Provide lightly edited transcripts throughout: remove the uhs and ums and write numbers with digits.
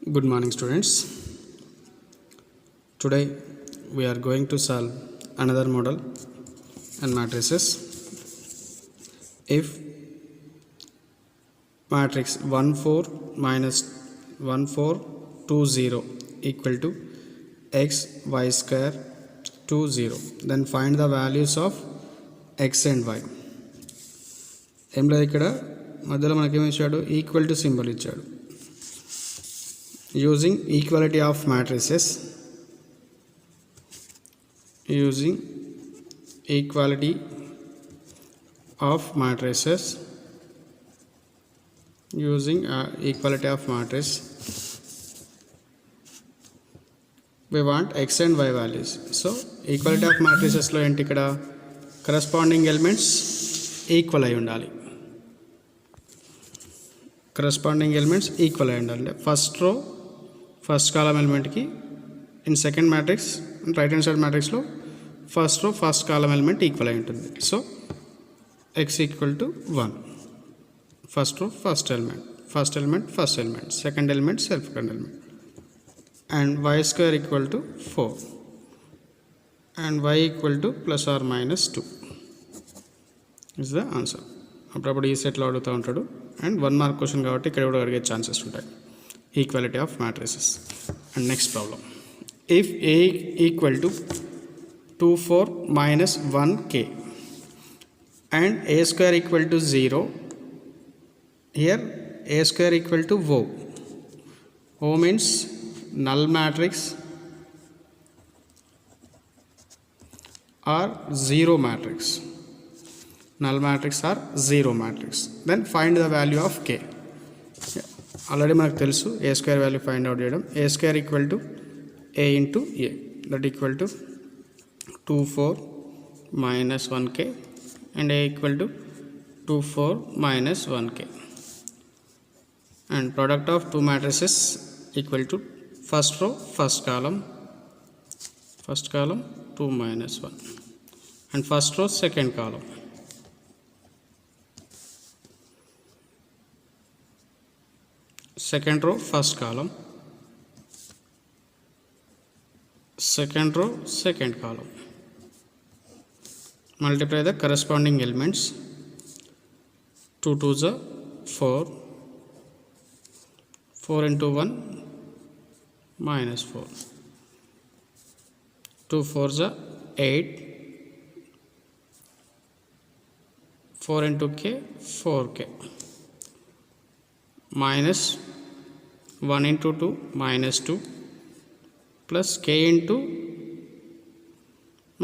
Good morning, students. Today we are going to solve another model and matrices. If matrix 1 4 minus 1 4 2 0 equal to x y square 2 0, then find the values of x and y. ఏం లేదు, ఇక్కడ మధ్యలో మనకేమి ఇచ్చాడు, equal to symbol ఇచ్చాడు. Using equality of matrices, using equality of matrices, using equality of matrix, we want x and y values. So equality of matrices lo enti ikkada corresponding elements equal ayi undali. Corresponding elements equal ayi undali. First row first column element ki in second matrix right hand side matrix lo first row first column element equal ayi untundi. So x equal to 1, first row first element, first element first element, second element second element, and y square equal to 4 and y equal to plus or minus 2 is the answer. అప్పుడప్పుడు ఈ సెట్లో అడుగుతూ ఉంటాడు, and 1 mark question కాబట్టి ఇక్కడ కూడా అడిగే chances ఉంటాయి. Equality of matrices. And next problem, if a equal to 2 4 minus 1k and a square equal to 0, here a square equal to O. O means null matrix or zero matrix. Null matrix or zero matrix. Then find the value of k. Already మనకు తెలుసు A square value find out చేయడం. A square equal to A into A, that equal to 2 4 minus 1k and a equal to 2 4 minus 1k, and product of two matrices equal to first row first column 2 minus 1 and first row second column. Second row first column, second row second column. Multiply the corresponding elements. 2 2s are 4, 4 into 1 minus 4, 2 4s are 8, 4 into k 4k, minus 1 into 2 minus 2 plus k into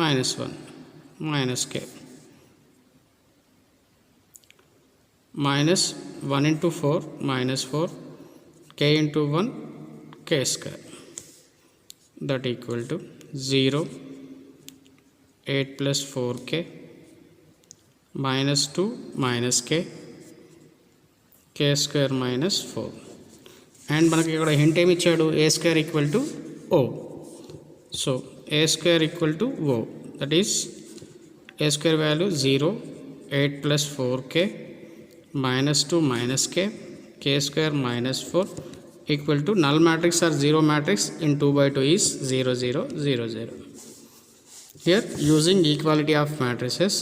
minus 1 minus k, minus 1 into 4 minus 4, k into 1 k square, that equal to 0, 8 plus 4k minus 2 minus k, k square minus 4. And మనకి ఇక్కడ hint ఏమి ఇచ్చాడు, A square equal to O. So A square equal to O, that is A square value 0, 8 plus 4k minus 2 minus k, k square minus 4 equal to null matrix or zero matrix in 2 by 2 is 0 0 0 0. Here using equality of matrices,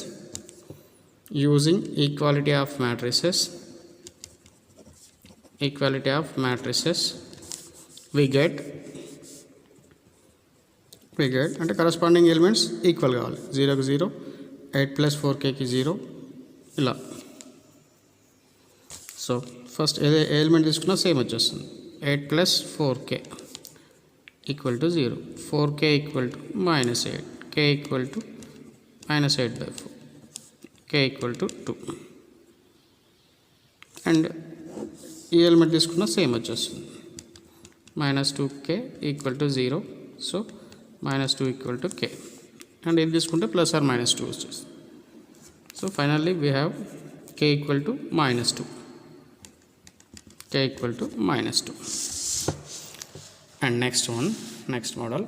using equality of matrices, equality of matrices, we get అంటే corresponding elements equal కావాలి. 0కి 0, 8 plus 4kకి 0, ఇలా. So first ఏ element తీసుకున్నా same వచ్చేస్తుంది. 8 plus 4k equal to 0, 4k equal to minus 8, k equal to minus 8 by 4, k equal to 2, and ఈ element తీసుకున్న same వచ్చేస్తుంది. minus 2k equal to 0, so minus 2 equal to k, and ఇది తీసుకుంటే plus are minus 2 వచ్చేస్తుంది. So finally we have k equal to minus 2, k equal to minus 2. And next model,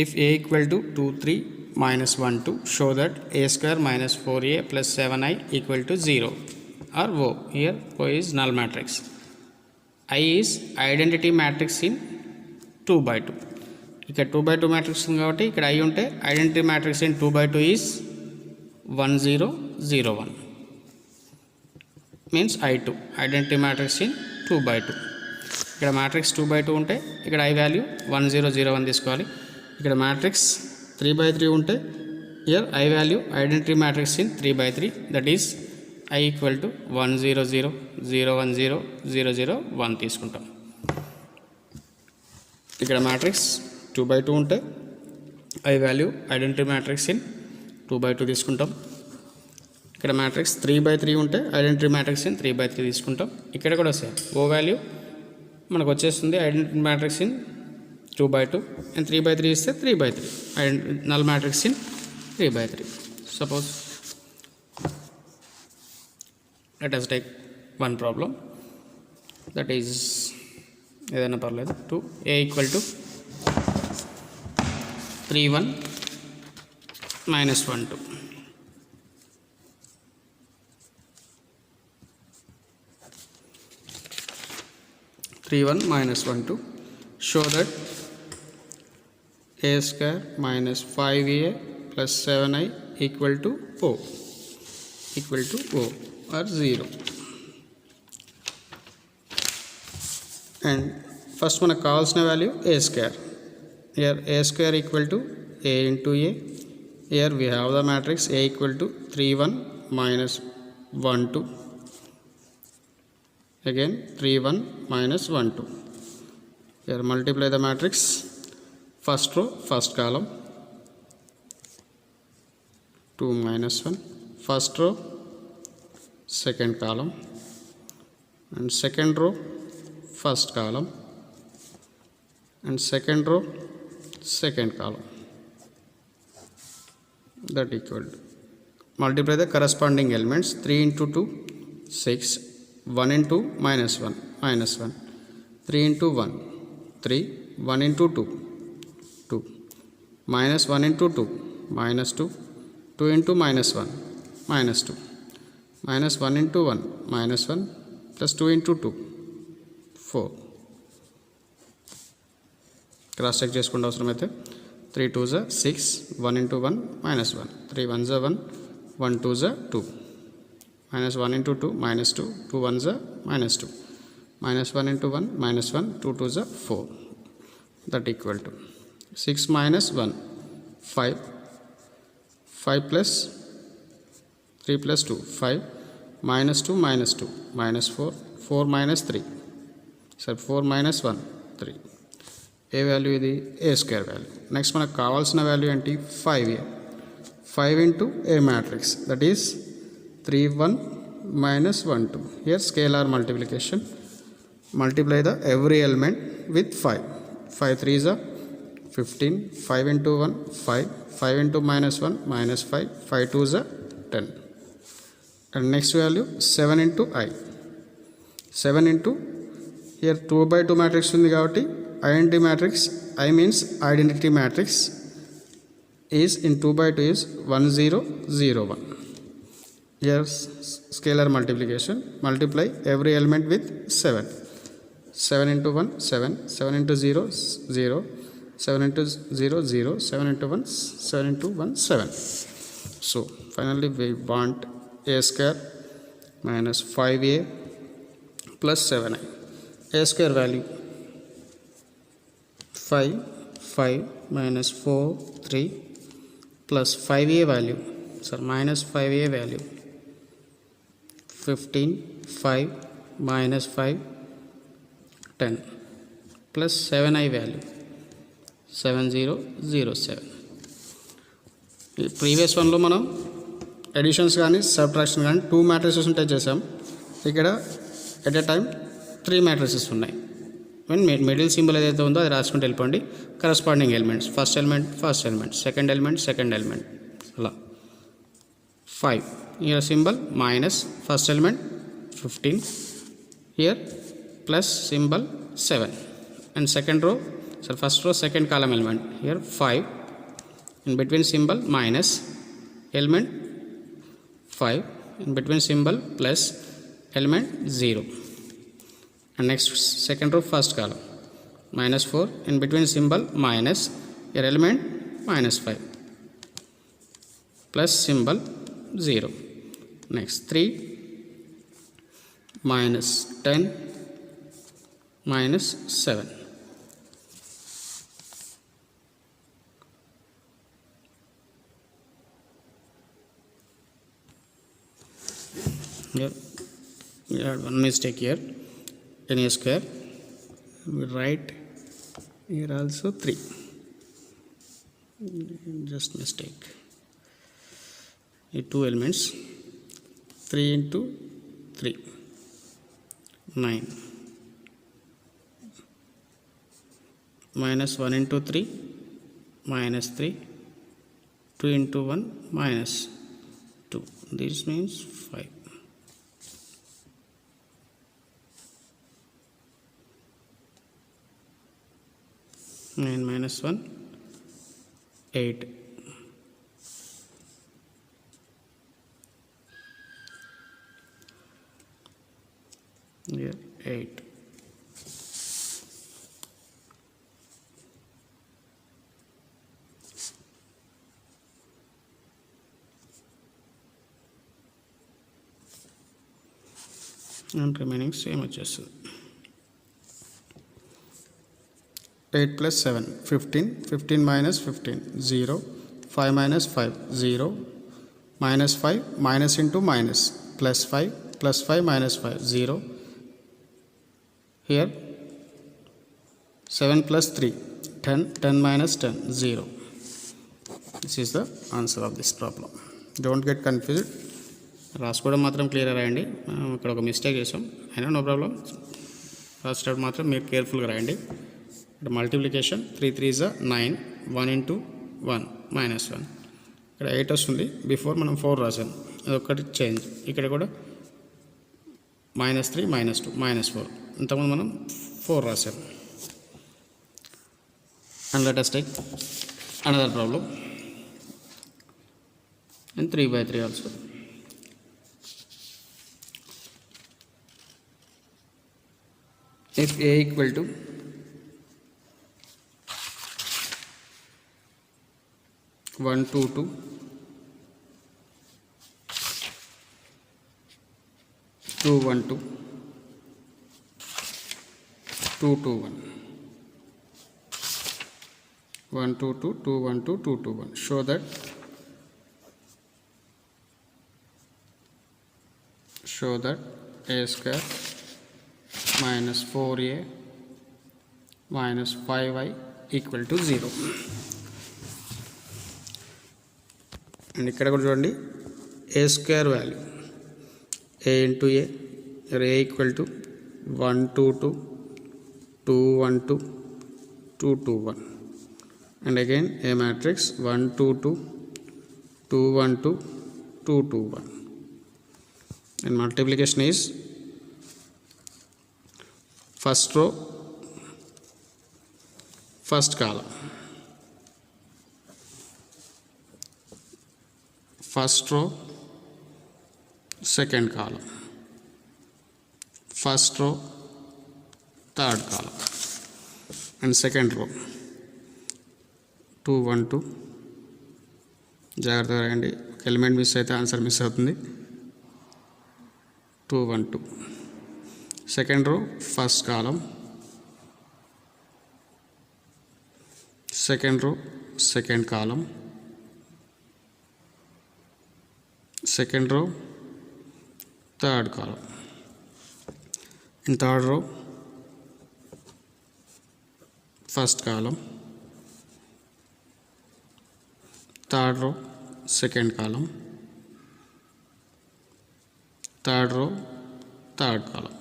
if a equal to 2 3 minus 1 2, show that a square minus 4a plus 7i equal to 0 or O. Here O is null matrix. I is identity matrix in 2 by 2. ఇక్కడ 2 by 2 matrix ఉంది కాబట్టి ఇక్కడ I ఉంటే identity matrix in 2 by 2 is 1001 means I2 identity matrix in 2 by 2. ఇక్కడ matrix 2 by 2 ఉంటే ఇక్కడ I value 1001 తీసుకోవాలి. ఇక్కడ మ్యాట్రిక్స్ 3 by 3 ఉంటే here I value identity matrix in 3 by 3 that is I equal to 100 010 001 తీసుకుంటాం. ఇక్కడ మ్యాట్రిక్స్ 2 by 2 ఉంటే I value identity matrix in 2 by 2 తీసుకుంటాం. ఇక్కడ మ్యాట్రిక్స్ 3 by 3 ఉంటే ఐడెంటిటీ మ్యాట్రిక్స్ ఇన్ 3 by 3 తీసుకుంటాం. ఇక్కడ కూడా సేమ్ ఓ వాల్యూ మనకు వచ్చేస్తుంది identity matrix in 2 by 2 and 3 by 3 ఇస్తే 3 by 3 null matrix in 3 by 3. Suppose let us take one problem that is ఏదైనా పర్లేదు to a equal to 31 minus 12. Show that a square minus 5a plus 7i equal to O or 0. And first మనకు కావాల్సిన value a square. Here a square equal to a into a. Here we have the matrix a equal to 31 minus 1 2. Again 31 minus 1 2. Here multiply the matrix. First row, first column. 2 minus 1. First row, second column. And second row, first column. And second row, second column. That equal to. Multiply the corresponding elements. 3 into 2, 6. 1 into minus 1, 3 into 1, 3, 1 into 2, 2, minus 1 into 2, minus 2, 2 into minus 1, minus 2, minus 1 into 1, minus 1, plus 2 into 2, 4. Cross check చేసుకుంటే అవసరమైతే 3 2s are 6, 1 into 1, minus 1, 3 1s are 1, 1 2s are 2. Minus 1 into 2, minus 2, 2 1s are minus 2. Minus 1 into 1, minus 1, 2 2s are 4. That equal to 6 minus 1, 5. 5 plus 3 plus 2, 5. Minus 2, minus 2, minus 4. 4 minus 3. So 4 minus 1, 3. A value is a square value. Next మనకు కావాల్సిన value ఏంటి 5a. 5 into a matrix, that is 3 1 minus 1 2. Here scalar multiplication. Multiply the every element with 5. 5 3s are 15. 5 into 1 5. 5 into minus 1 minus 5. 5 2s are 10. And next value 7 into I. 7 into here 2 by 2 matrix ఉంది కాబట్టి identity matrix, I means identity matrix is in 2 by 2 is 1001. Here scalar multiplication. Multiply every element with 7. 7 into 1 7. 7 into 0 0. 7 into 0 0. 7 into 1 7 into 1 7. So finally we want a square minus 5a plus 7i. A square value 5 minus 4 3 plus 5a value minus 5a value 15 5 minus 5 10 plus 7i value 7007. Previous వన్లో మనం editions కానీ subtraction కానీ 2 matrices ఉంటాయి చేసాం. ఇక్కడ at a time 3 matrices ఉన్నాయి. Middle symbol ఏదైతే ఉందో అది రాసుకుంటూ వెళ్ళిపోండి. Corresponding elements first element second element అలా 5. Here symbol minus first element 15. Here plus symbol 7. And second row, so first row second column element. Here 5. In between symbol minus element 5. In between symbol plus element 0. and next second row first column minus 4, in between symbol minus, your element minus 5 plus symbol 0. Next 3 minus 10 minus 7. Here we had one mistake here. In a square we write here also 3, just mistake. Two elements, 3 into 3 9 minus 1 into 3 minus 3, 2 into 1 minus 2, this means 5. 9 minus 1 8. Here 8. And remaining same వచ్చేస్తుంది. 8 plus 7 15, 15 minus 15 0, 5 minus 5 0, minus 5 minus into minus plus 5 plus 5 minus 5 0. Here 7 plus 3 10, 10 minus 10 0. This is the answer of this problem. Don't get confused. రాసుకోవడం మాత్రం క్లియర్గా రాయండి. ఇక్కడ ఒక mistake చేసాం, అయినా no problem. రాసేటప్పుడు మాత్రం మీరు కేర్ఫుల్గా రాయండి. ఇక్కడ మల్టిప్లికేషన్ 3 3 9, 1 into 1 minus 1. ఇక్కడ 8 వస్తుంది, బిఫోర్ మనం 4 రాసాం, అదొక్కటి చేంజ్. ఇక్కడ కూడా -3 -2 -4, ఇంతకుముందు మనం 4 రాసాం. And let us take another problem and 3 by 3 also. If a equal to 1 2 2, 2 1 2, 2 2 1, 1 2 2, 2 1 2, 2 2 1, show that a square minus 4a minus 5y equal to 0. And ఇక్కడ కూడా చూడండి, A square value A into A, A equal to 1 2 2, 2 1 2, 2 2 1, and again a matrix 1 2 2, 2 1 2, 2 2 1, and multiplication is first row first column, first row second column, first row third column, and second row 2 1 2. జాగ్రత్తగా రాయండి, element miss అయితే answer miss అవుతుంది. 2 1 2. Second row first column, second row second column, second row third column, in third row first column, third row second column, third row third column.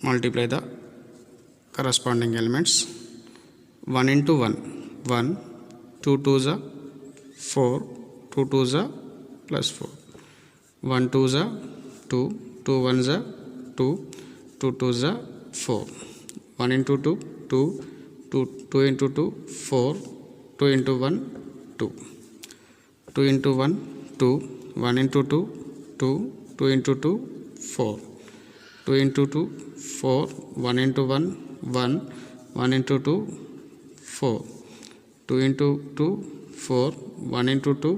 Multiply the corresponding elements. 1 into 1 1, 2 2s are 4, 2 2s are plus 4, 1 2s are 2, 2 1s are 2, 2 2s are 4, 1 into 2 2, 2 into 2 4, 2 into 1 2, 2 into 1 2, 1 into 2 2, 2 into 2 4, 2 into 2 4, 1 into 1 1, 1 into 2 4, 2 into 2 4, 1 into 2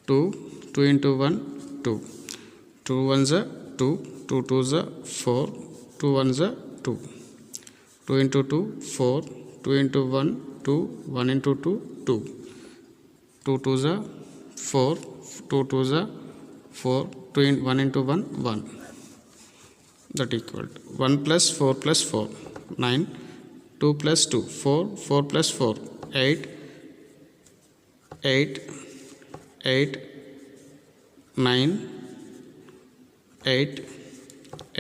2, 2 into 1 2, 2 ones are 2, 2 twos are 4, 2 ones are 2, 2 into 2 4, 2 into 1 2, 1 into 2 2, 2 twos are 4, 2 twos are 4, 2 in 1 into 1 1, that equal to 1 plus 4 plus 4 9, 2 plus 2 4, 4 plus 4 8, 8 8 9 8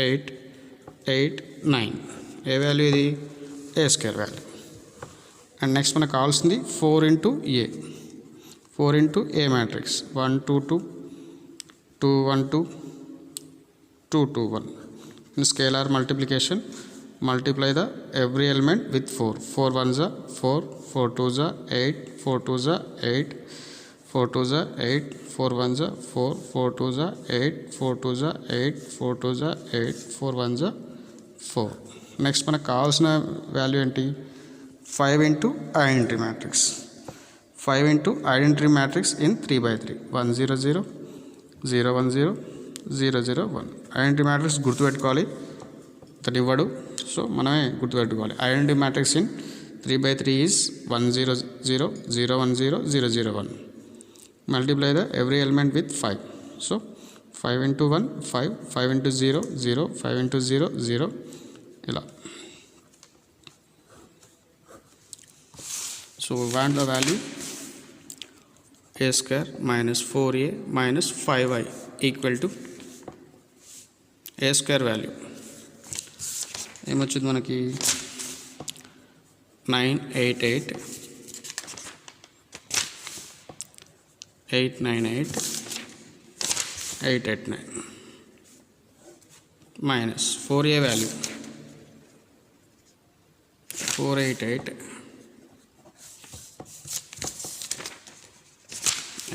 8 8 9, A value ఇది ఏ square value. And next మనకు కావాల్సింది 4 into A, 4 into A matrix 1 2 2 2 1 2 2 2 1. In scalar multiplication, multiply the every element with 4, 4 ones are 4, 4 twos are 8, 4 twos are 8, 4 twos are 8, 4 ones are 4, 4 twos are 8, 4 twos are 8, 4 twos are 8, 4 ones are 4. Next మనకు కావాల్సిన value ఏంటి 5 into identity matrix, 5 into identity matrix in 3/3 1 0 0 0 1 0 0 0 1. Identity matrix గుర్తుపెట్టుకోవాలి, అతను ఇవ్వడు so మనమే గుర్తుపెట్టుకోవాలి. Identity matrix in 3/3 is 1 0 0 0 1 0 0 0 1. Multiply the every element with 5. So 5 into 1 5, 5 into 0 0, 5 into 0 0 ఇలా. So want the value a square minus 4a minus 5i equal to A square value ఏమొచ్చింది మనకి 988 898 889 minus 4a value 488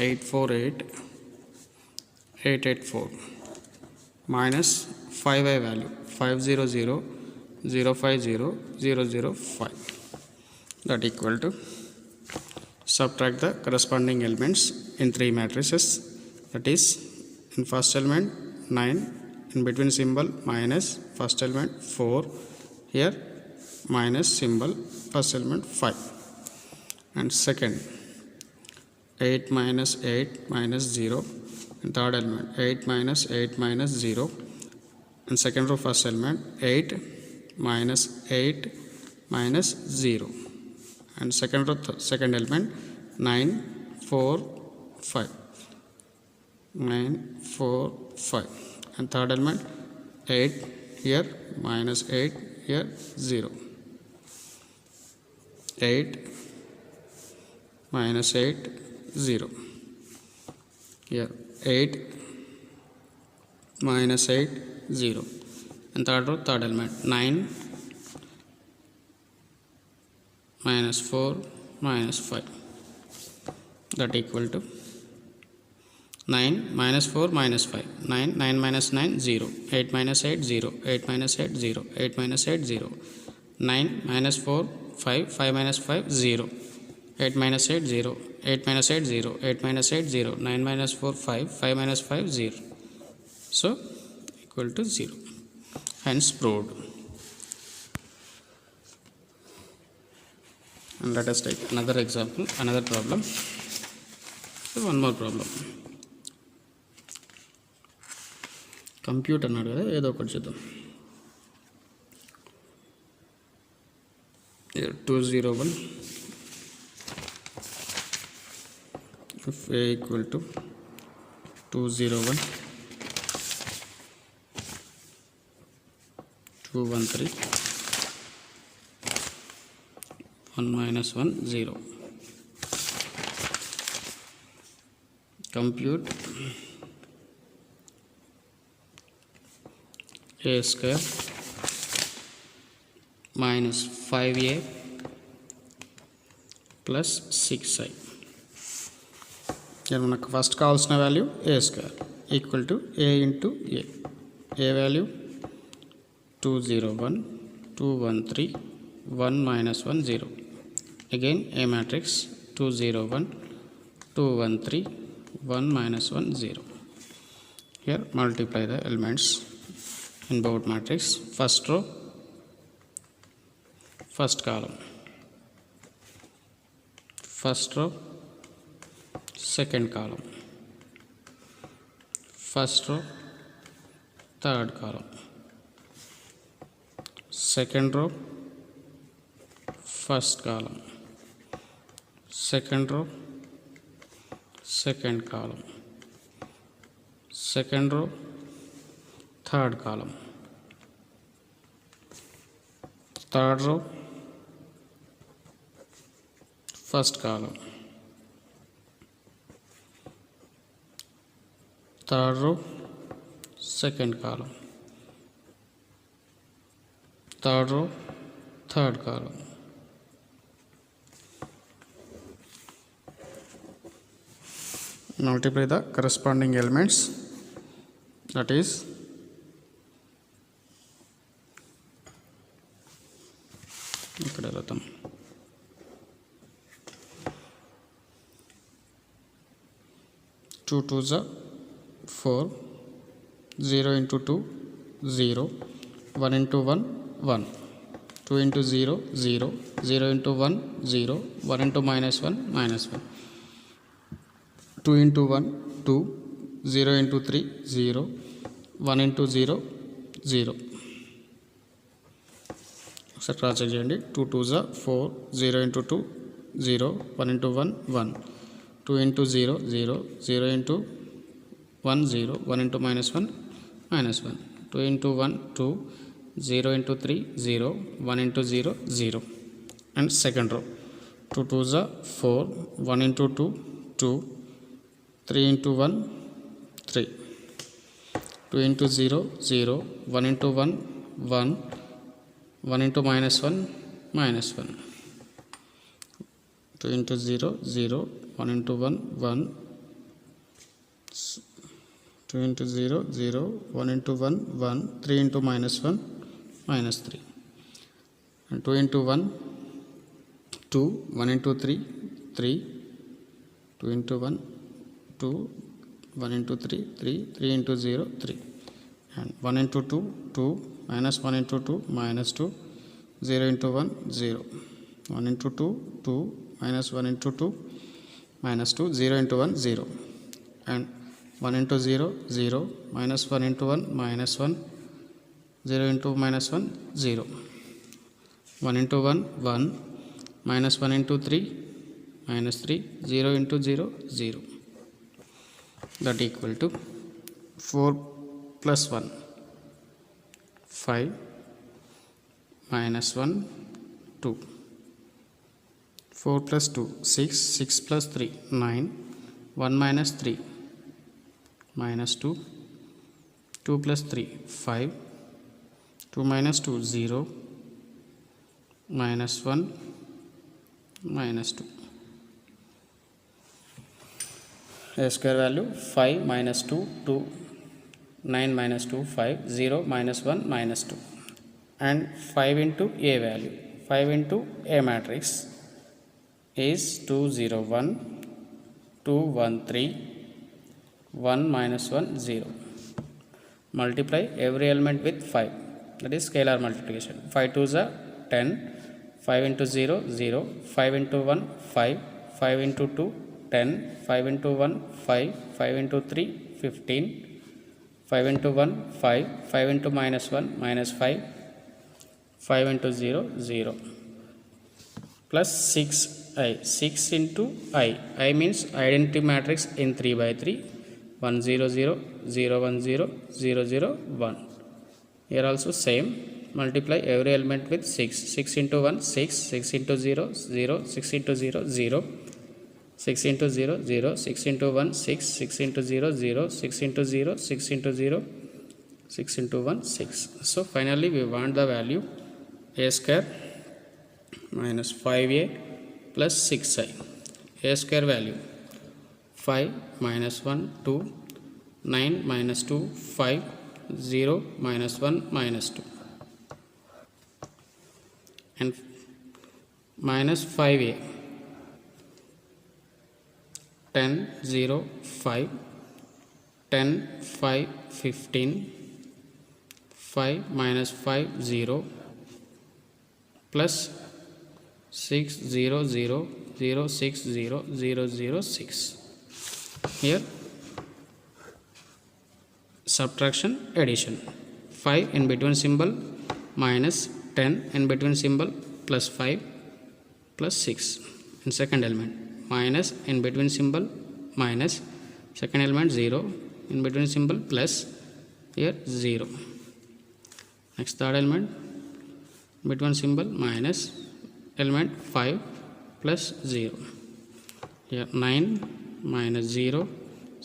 848 884 minus 5i value 500 050 005, that equal to subtract the corresponding elements in 3 matrices, that is in first element 9, in between symbol minus, first element 4, here minus symbol, first element 5, and second 8 minus 8 minus 0, and third element 8 minus 8 minus 0, and second row first element 8 minus 8 minus 0, and second row second element 9 4 5 9 4 5, and third element 8 here minus 8 here 0, 8 minus 8 0, here 8 minus 8 0, and third row third element 9 minus 4 minus 5, that equal to 9 minus 4 minus 5, 9 9 minus 9 0, 8 minus 8 0, 8 minus 8 0, 8 minus 8 0, 9 minus 4 5, 5 minus 5 0, 8 minus 8 0, 8 minus 8 0, 8 minus 8 0, 9 minus 4 5, 5 minus 5 0, so equal to 0, hence proved. And let us take another example, another problem. So one more problem. Compute అన్నాడు కదా, ఏదో ఒకటి చూద్దాం. 201 if a equal to 201 213 1 minus 1 0. Compute a square minus 5a plus 6i. ఇక్కడ మనకు first కావాల్సిన value A square equal to A into A. A value 2 0 1 2 1 3 1 minus 1 0. Again A matrix 2 0 1 2 1 3 1 minus 1 0. Here multiply the elements in both matrix. First row, first column, first row, second column, first row, third column, second row, first column, second row, second column, second row, third column, third row, first column, third row, second column, third row, third column. Multiply the corresponding elements, that is ఇక్కడ వెళ్తాం 2 2s 4 0 into 2 0 1 into 1 1 2 into 0 0 0 into 1 0 1 into minus 1 minus 1 2 into 1 2 0 into 3 0 1 into 0 0. ఒకసారి cross check చేయండి. 2 2s 4 0 into 2 0 1 into 1 1 2 into 0 0 0 into 1 0 1 into minus 1 minus 1 2 into 1 2 0 into 3 0 1 into 0 0. And second row 2 2s 4 1 into 2 2 3 into 1 3 2 into 0 0 1 into 1 1 1 into minus 1 minus 1 2 into 0 0 1 into 1 1 2 into 0 0 1 into 1 1 3 into minus 1 minus 3 and 2 into 1 2 1 into 3 3 2 into 1 2 1 into 3 3 3 into 0 3 and 1 into 2 2 minus 1 into 2 minus 2 0 into 1 0 1 into 2 2 minus 1 into 2 minus 2 0 into 1 0 and 1 into 0 0 minus 1 into 1 minus 1 0 into minus 1 0 1 into 1 1 minus 1 into 3 minus 3 0 into 0 0. That equal to 4 plus 1 5 minus 1 2 4 plus 2 6 6 plus 3 9 1 minus 3 minus 2 2 plus 3 5 2 minus 2 0 minus 1 minus 2. A square value 5 minus 2 2 9 minus 2 5 0 minus 1 minus 2 and 5 into A value 5 into A matrix is 2 0 1 2 1 3 1 minus 1 0. Multiply every element with 5, that is scalar multiplication. 5 2s are 10 5 into 0 0 5 into 1 5 5 into 2 10 5 into 1 5 5 into 3 15 5 into 1 5 5 into minus 1 minus 5 5 into 0 0 plus 6i 6 into I means identity matrix in 3 by 3 1 0 0 0 1 0 0 0 1. Here also same, multiply every element with 6 6 into 1 6 6 into 0 0 6 into 0 0 6 into 0 0 6 into 1 6 6 into 0 0 6 into 0 6 into 0 6 into 1 6. So finally we want the value a square minus 5a plus 6i. A square value 5 minus 1 2 9 minus 2 5 0 minus 1 minus 2 and minus 5a 10 0 5 10 5 15 5 minus 5 0 plus 6 0 0 0 6 0 0 0 6. Here subtraction addition, 5 in between symbol minus 10 in between symbol plus 5 plus 6 in second element, minus in between symbol minus second element 0 in between symbol plus here 0. Next third element between symbol minus element 5 plus 0. Here 9 minus 0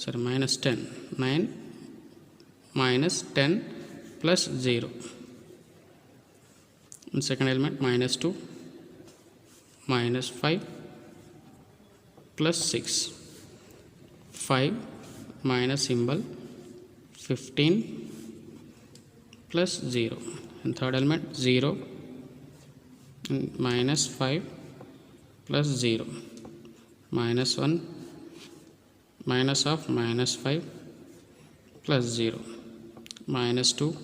sorry minus 10, 9 minus 10 plus 0 in second element minus 2 minus 5 plus 6, 5 minus symbol 15 plus 0 and third element 0 and minus 5 plus 0 minus 1 minus of minus 5 plus 0 minus 2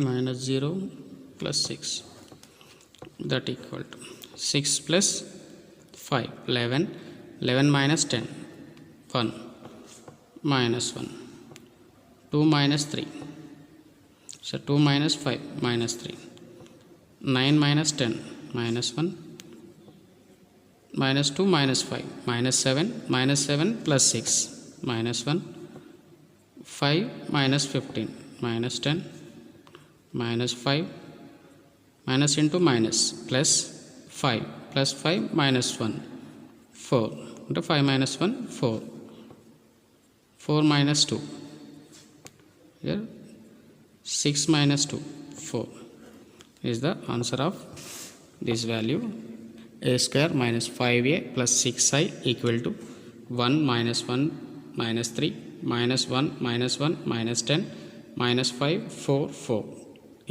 minus 0 plus 6 that equal to 6 plus 5 11, 11 minus 10 1 minus 1 2 minus 3 so 2 minus 5 minus 3 9 minus 10 minus 1 minus 2 minus 5 minus 7 plus 6 minus 1 5 minus 15 minus 10 minus 5 minus into minus plus 5 plus 5 minus 1 4 into 5 minus 1 4 4 minus 2 here 6 minus 2 4 is the answer of this value. A square minus 5a plus 6i equal to 1 minus 1 minus 3 minus 1 minus 1 minus 10 minus 5 4 4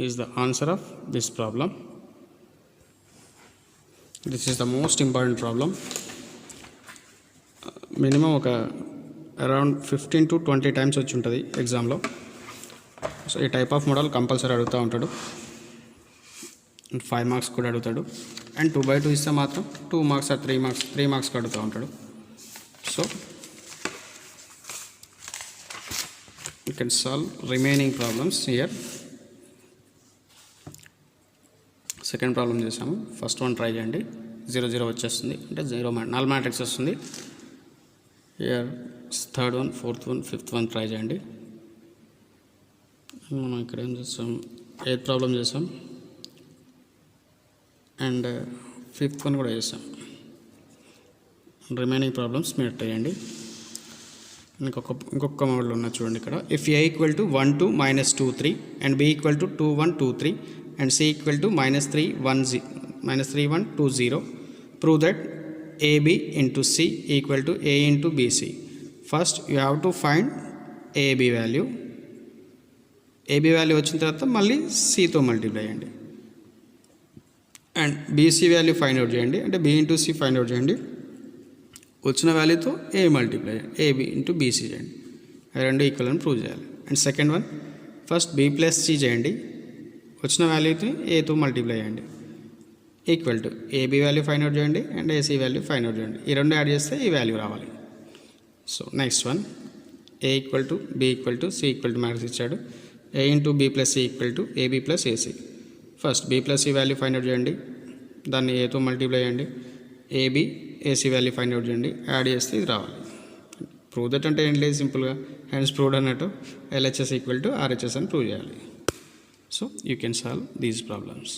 is the answer of this problem. This is the most important problem. Minimum around 15 to 20 times వచ్చి ఉంటుంది ఎగ్జామ్లో. So ఈ type of model compulsory అడుగుతూ ఉంటాడు. 5 marks కూడా అడుగుతాడు and 2/2 ఇస్తే మాత్రం 2 మార్క్స్ ఆర్ 3 మార్క్స్కి అడుగుతూ ఉంటాడు. So you can solve remaining problems here. Second problem చేసాము. ఫస్ట్ వన్ ట్రై చేయండి. 0 0 వచ్చేస్తుంది అంటే 0 null మ్యాట్రిక్స్ వస్తుంది. Here third one, fourth one, fifth one try చేయండి. మనం ఇక్కడ ఏం చేస్తాం, ఎయిత్ ప్రాబ్లం చేసాం అండ్ ఫిఫ్త్ వన్ కూడా చేసాం. రిమైనింగ్ ప్రాబ్లమ్స్ మీరు ట్రై చేయండి. ఇంకొక మోడల్ ఉన్న చూడండి ఇక్కడ. If a equal to 1 2 minus 2 3 and b equal to 2 1 2 3 and c equal to minus 3 1 2 0, prove that ab into c equal to a into bc. First you have to find ab value. ab value వచ్చిన తర్వాత మళ్ళీ c తో multiply చేయండి and bc value find out చేయండి. అంటే b into c find out చేయండి. వచ్చిన వాల్యూతో a multiply ab into bc చేయండి. అవి రెండు ఈక్వల్ అని ప్రూవ్ చేయాలి. And second one, first b plus c చేయండి. వచ్చిన వాల్యూతో ఏతో మల్టిప్లై చేయండి. Equal to AB value find out చేయండి and AC value find out చేయండి. ఈ రెండు యాడ్ చేస్తే ఈ వాల్యూ రావాలి. So next one, A equal to be equal to C equal to matrix ఇచ్చాడు. A into B plus C equal to AB plus AC. First B plus C value find out చేయండి, దాన్ని ఏతో multiply చేయండి. AB AC value find out చేయండి, add చేస్తే ఇది రావాలి. Prove that అంటే ఏం లేదు, సింపుల్గా హెన్స్ ప్రూవ్డ్ అన్నట్టు ఎల్హెచ్ఎస్ ఈక్వల్ టు ఆర్హెచ్ఎస్ అని ప్రూవ్ చేయాలి. So you can solve these problems.